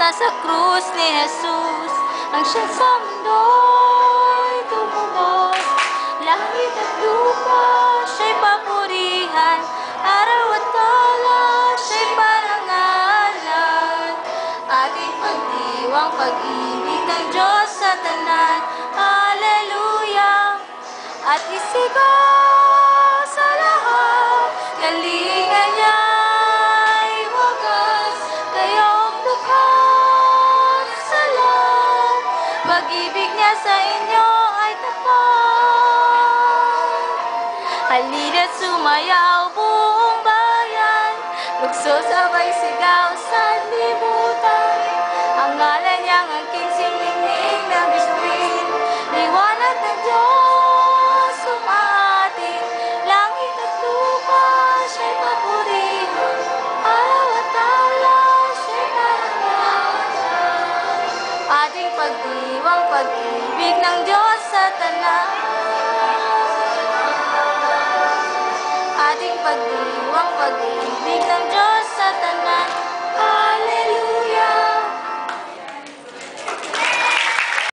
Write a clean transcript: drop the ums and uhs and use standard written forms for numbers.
sa krus ni Jesus, ang siyang sa mundo'y tumubos. Langit at lupa, siya'y papurihan, araw at tala, siya'y parangalan. Ating pagdiwang pag-ibig ng Diyos sa tanan, Hallelujah! At isigaw sa lahat, galingan niya'y wagas, kayo'y lukas sa lahat. Pag-ibig niya sa inyo ay tapat. Halina't sumayaw buong bayan, lukso sabay sigaw sa libutan. Ang ngalan niyang angking siningning na bituin, liwanag ng Diyos umaating. Langit at lupa, siya'y papurihan, araw at tala, siya'y parangalan. Ating pagdiwang pag-ibig ng Diyos sa tanan, ating pagdiwang pag-ibig ng Diyos sa tanan.